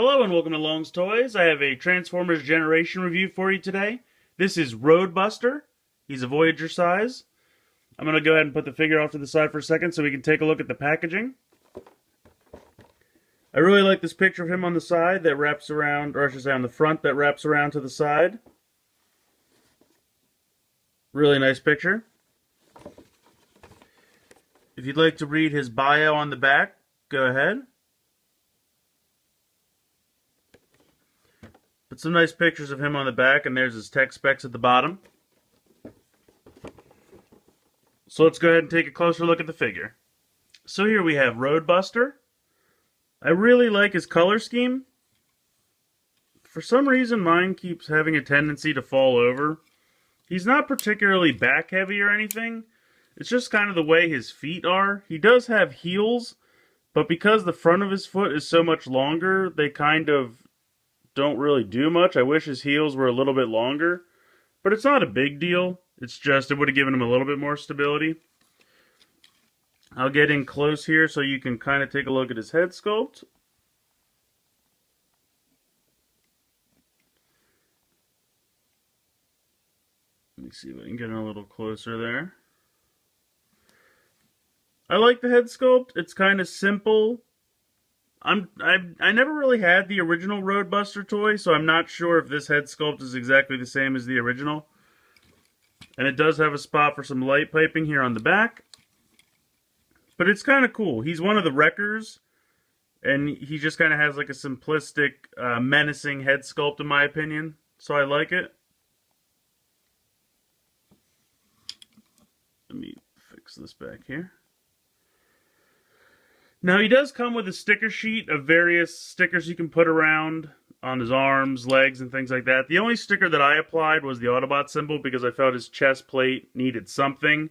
Hello and welcome to Long's Toys. I have a Transformers Generation review for you today. This is RoadBuster. He's a Voyager size. I'm going to go ahead and put the figure off to the side for a second so we can take a look at the packaging. I really like this picture of him on the side that wraps around, or I should say on the front that wraps around to the side. Really nice picture. If you'd like to read his bio on the back, go ahead. But some nice pictures of him on the back, and there's his tech specs at the bottom. So let's go ahead and take a closer look at the figure. So here we have RoadBuster. I really like his color scheme. For some reason, mine keeps having a tendency to fall over. He's not particularly back heavy or anything. It's just kind of the way his feet are. He does have heels, but because the front of his foot is so much longer, they kind of don't really do much. I wish his heels were a little bit longer, but it's not a big deal. It's just it would have given him a little bit more stability. I'll get in close here so you can kind of take a look at his head sculpt. Let me see if I can get in a little closer there. I like the head sculpt. It's kind of simple. I never really had the original RoadBuster toy, so I'm not sure if this head sculpt is exactly the same as the original. And it does have a spot for some light piping here on the back. But it's kind of cool. He's one of the wreckers, and he just kind of has like a simplistic, menacing head sculpt in my opinion. So I like it. Let me fix this back here. Now, he does come with a sticker sheet of various stickers you can put around on his arms, legs, and things like that. The only sticker that I applied was the Autobot symbol because I felt his chest plate needed something.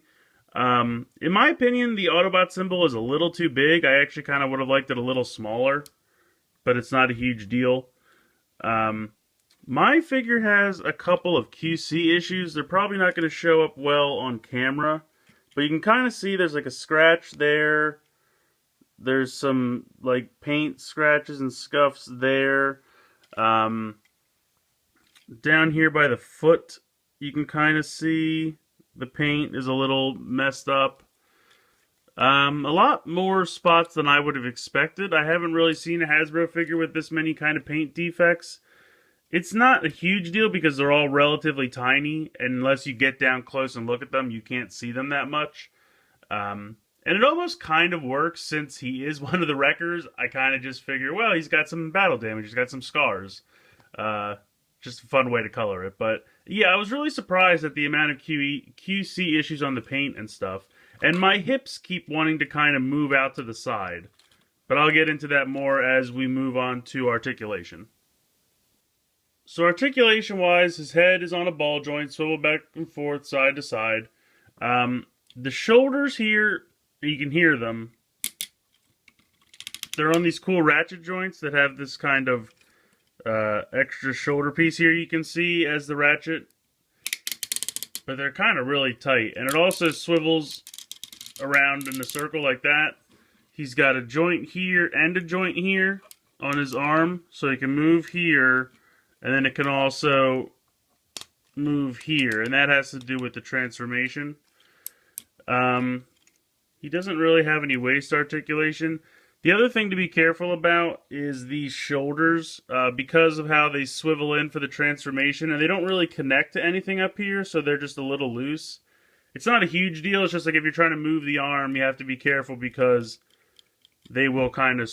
In my opinion, the Autobot symbol is a little too big. I actually kind of would have liked it a little smaller, but it's not a huge deal. My figure has a couple of QC issues. They're probably not going to show up well on camera, but you can kind of see there's like a scratch there. There's some like paint scratches and scuffs there. Down here by the foot, you can kind of see the paint is a little messed up. A lot more spots than I would have expected. I haven't really seen a Hasbro figure with this many kind of paint defects. It's not a huge deal because they're all relatively tiny, and unless you get down close and look at them, you can't see them that much. And it almost kind of works since he is one of the wreckers. I kind of just figure, well, he's got some battle damage, he's got some scars. Just a fun way to color it. But yeah, I was really surprised at the amount of QC issues on the paint and stuff. And my hips keep wanting to kind of move out to the side. But I'll get into that more as we move on to articulation. So articulation-wise, his head is on a ball joint, swivel back and forth, side to side. The shoulders here, you can hear them. They're on these cool ratchet joints that have this kind of extra shoulder piece here you can see as the ratchet. But they're kind of really tight. And it also swivels around in a circle like that. He's got a joint here and a joint here on his arm. So he can move here. And then it can also move here. And that has to do with the transformation. He doesn't really have any waist articulation. The other thing to be careful about is these shoulders, because of how they swivel in for the transformation, and they don't really connect to anything up here, so they're just a little loose. It's not a huge deal, it's just like if you're trying to move the arm, you have to be careful because they will kind of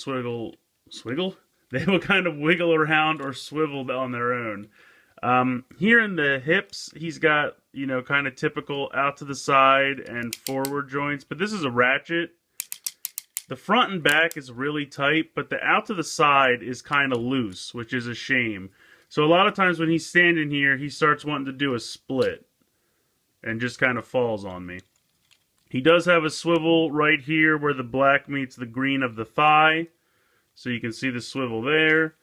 They will kind of wiggle around or swivel on their own. Here in the hips, he's got, you know, kind of typical out to the side and forward joints, but this is a ratchet. The front and back is really tight, but the out to the side is kind of loose, which is a shame. So a lot of times when he's standing here, he starts wanting to do a split and just kind of falls on me. He does have a swivel right here where the black meets the green of the thigh, so you can see the swivel there.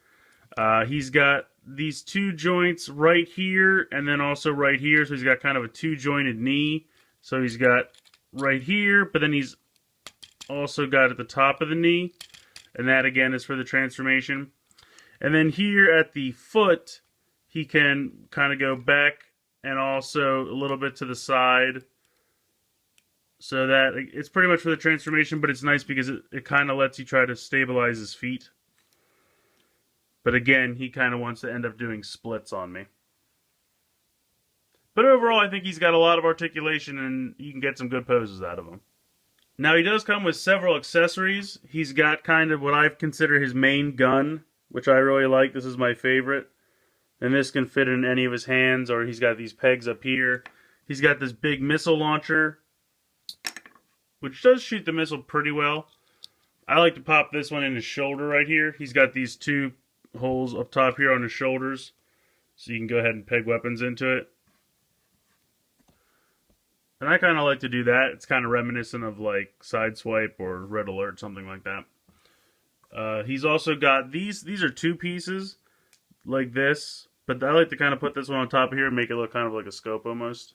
He's got these two joints right here and then also right here, so he's got kind of a two-jointed knee. So he's got right here, but then he's also got at the top of the knee, and that again is for the transformation. And then here at the foot, he can kind of go back and also a little bit to the side. So that it's pretty much for the transformation, but it's nice because it kind of lets you try to stabilize his feet. But again, he kind of wants to end up doing splits on me. But overall, I think he's got a lot of articulation and you can get some good poses out of him. Now, he does come with several accessories. He's got kind of what I consider his main gun, which I really like. This is my favorite. And this can fit in any of his hands, or he's got these pegs up here. He's got this big missile launcher, which does shoot the missile pretty well. I like to pop this one in his shoulder right here. He's got these two holes up top here on his shoulders, so you can go ahead and peg weapons into it. And I kind of like to do that. It's kind of reminiscent of like Sideswipe or Red Alert, something like that. He's also got these are two pieces like this, but I like to kind of put this one on top of here and make it look kind of like a scope almost.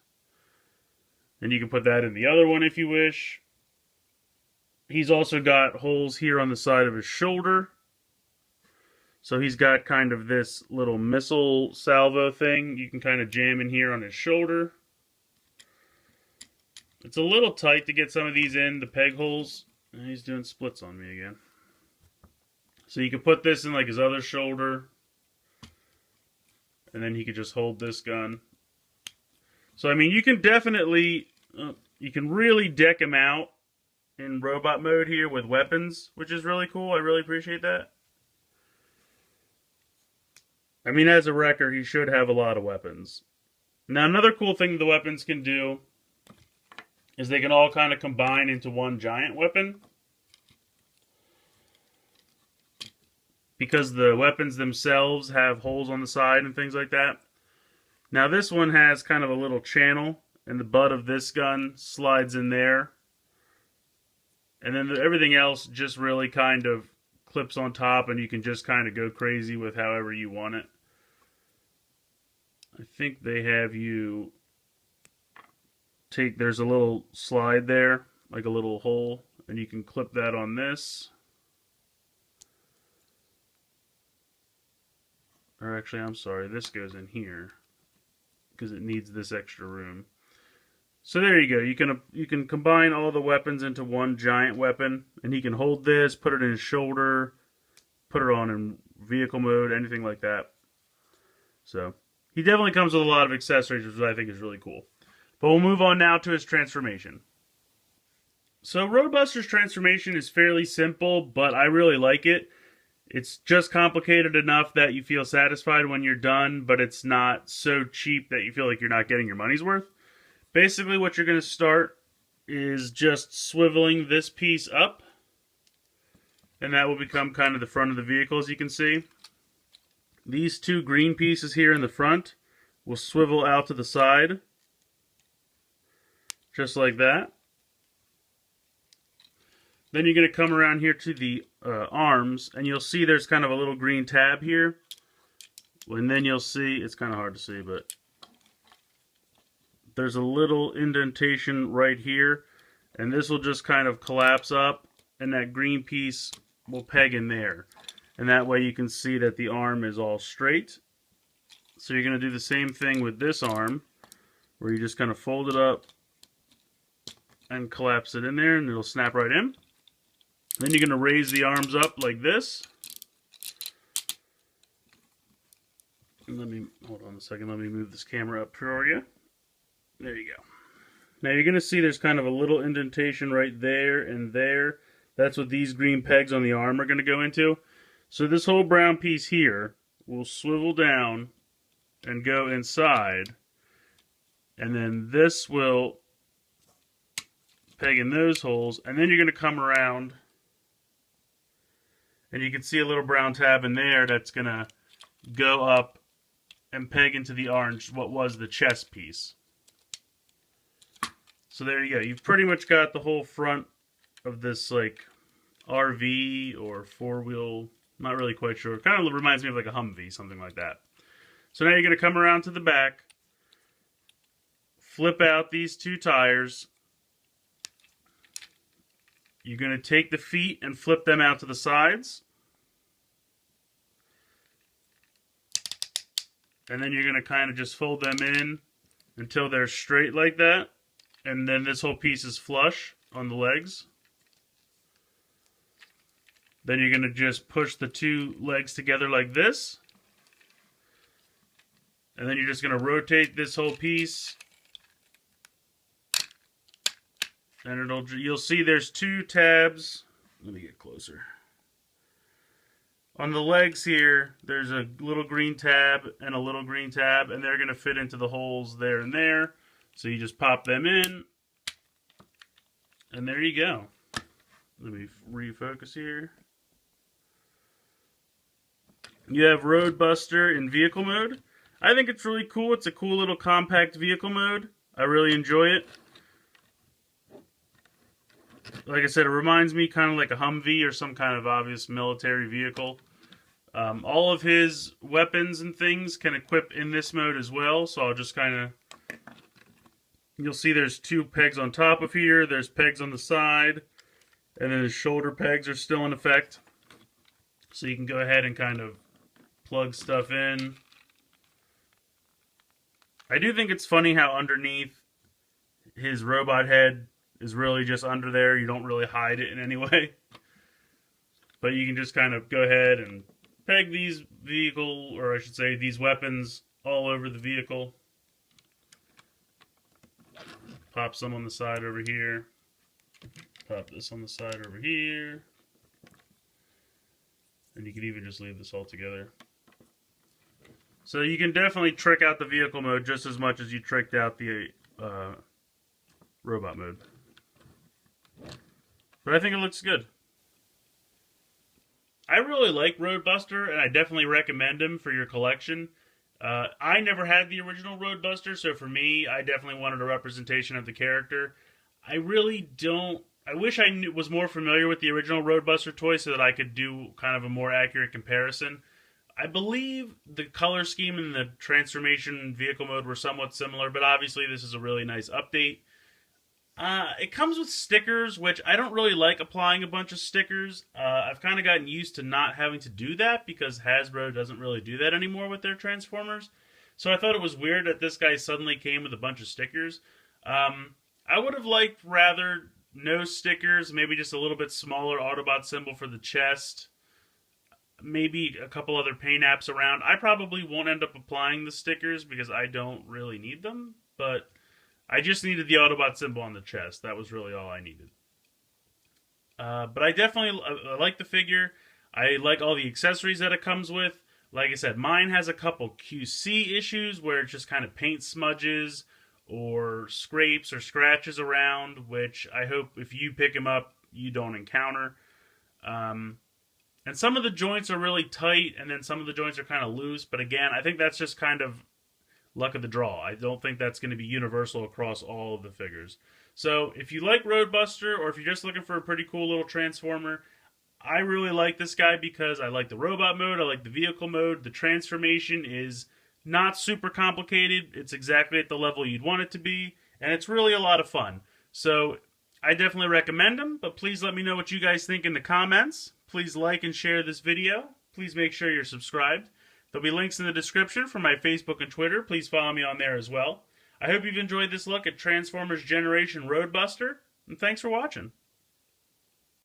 And you can put that in the other one if you wish. He's also got holes here on the side of his shoulder. So he's got kind of this little missile salvo thing you can kind of jam in here on his shoulder. It's a little tight to get some of these in, the peg holes. And he's doing splits on me again. So you can put this in like his other shoulder. And then he could just hold this gun. So I mean, you can definitely, you can really deck him out in robot mode here with weapons, which is really cool. I really appreciate that. I mean, as a wrecker, he should have a lot of weapons. Now, another cool thing the weapons can do is they can all kind of combine into one giant weapon. Because the weapons themselves have holes on the side and things like that. Now, this one has kind of a little channel, and the butt of this gun slides in there. And then everything else just really kind of clips on top, and you can just kind of go crazy with however you want it. I think they have you there's a little slide there, like a little hole, and you can clip that on this. Or actually, I'm sorry, this goes in here because it needs this extra room. So there you go. You can combine all the weapons into one giant weapon, and he can hold this, put it in his shoulder, put it on in vehicle mode, anything like that. So he definitely comes with a lot of accessories, which I think is really cool. But we'll move on now to his transformation. So RoadBuster's transformation is fairly simple, but I really like it. It's just complicated enough that you feel satisfied when you're done, but it's not so cheap that you feel like you're not getting your money's worth. Basically, what you're going to start is just swiveling this piece up, and that will become kind of the front of the vehicle, as you can see. These two green pieces here in the front will swivel out to the side, just like that. Then you're going to come around here to the arms, and you'll see there's kind of a little green tab here. And then you'll see, it's kind of hard to see, but there's a little indentation right here, and this will just kind of collapse up, and that green piece will peg in there. And that way you can see that the arm is all straight. So you're going to do the same thing with this arm, where you just kind of fold it up and collapse it in there, and it'll snap right in. Then you're going to raise the arms up like this. Hold on a second, let me move this camera up for you. There you go. Now you're going to see there's kind of a little indentation right there and there. That's what these green pegs on the arm are going to go into. So this whole brown piece here will swivel down and go inside. And then this will peg in those holes. And then you're going to come around, and you can see a little brown tab in there that's going to go up and peg into the orange, what was the chest piece. So there you go. You've pretty much got the whole front of this like RV or four-wheel, not really quite sure. It kind of reminds me of like a Humvee, something like that. So now you're going to come around to the back, flip out these two tires. You're going to take the feet and flip them out to the sides. And then you're going to kind of just fold them in until they're straight like that. And then this whole piece is flush on the legs. Then you're going to just push the two legs together like this. And then you're just going to rotate this whole piece. And you'll see there's two tabs. Let me get closer. On the legs here, there's a little green tab and a little green tab, and they're going to fit into the holes there and there. So you just pop them in, and there you go. Let me refocus here. You have RoadBuster in vehicle mode. I think it's really cool. It's a cool little compact vehicle mode. I really enjoy it. Like I said, it reminds me kind of like a Humvee or some kind of obvious military vehicle. All of his weapons and things can equip in this mode as well. So I'll just kind of... You'll see there's two pegs on top of here. There's pegs on the side. And then his shoulder pegs are still in effect. So you can go ahead and kind of plug stuff in. I do think it's funny how underneath his robot head is really just under there. You don't really hide it in any way. But you can just kind of go ahead and peg these these weapons all over the vehicle. Pop some on the side over here. Pop this on the side over here. And you can even just leave this all together. So you can definitely trick out the vehicle mode just as much as you tricked out the robot mode. But I think it looks good. I really like RoadBuster, and I definitely recommend him for your collection. I never had the original RoadBuster, so for me, I definitely wanted a representation of the character. I really don't... I wish I was more familiar with the original RoadBuster toy so that I could do kind of a more accurate comparison. I believe the color scheme and the transformation vehicle mode were somewhat similar, but obviously this is a really nice update. It comes with stickers, which I don't really like applying a bunch of stickers. I've kind of gotten used to not having to do that because Hasbro doesn't really do that anymore with their Transformers. So I thought it was weird that this guy suddenly came with a bunch of stickers. I would have liked rather no stickers, maybe just a little bit smaller Autobot symbol for the chest. Maybe a couple other paint apps around. I probably won't end up applying the stickers because I don't really need them, but I just needed the Autobot symbol on the chest. That was really all I needed. But I definitely like the figure. I like all the accessories that it comes with. Like I said, mine has a couple QC issues where it's just kind of paint smudges or scrapes or scratches around, which I hope if you pick him up, you don't encounter. And some of the joints are really tight, and then some of the joints are kind of loose. But again, I think that's just kind of luck of the draw. I don't think that's going to be universal across all of the figures. So if you like RoadBuster, or if you're just looking for a pretty cool little Transformer, I really like this guy because I like the robot mode, I like the vehicle mode. The transformation is not super complicated. It's exactly at the level you'd want it to be, and it's really a lot of fun. So I definitely recommend him, but please let me know what you guys think in the comments. Please like and share this video. Please make sure you're subscribed. There'll be links in the description for my Facebook and Twitter. Please follow me on there as well. I hope you've enjoyed this look at Transformers Generation RoadBuster, and thanks for watching.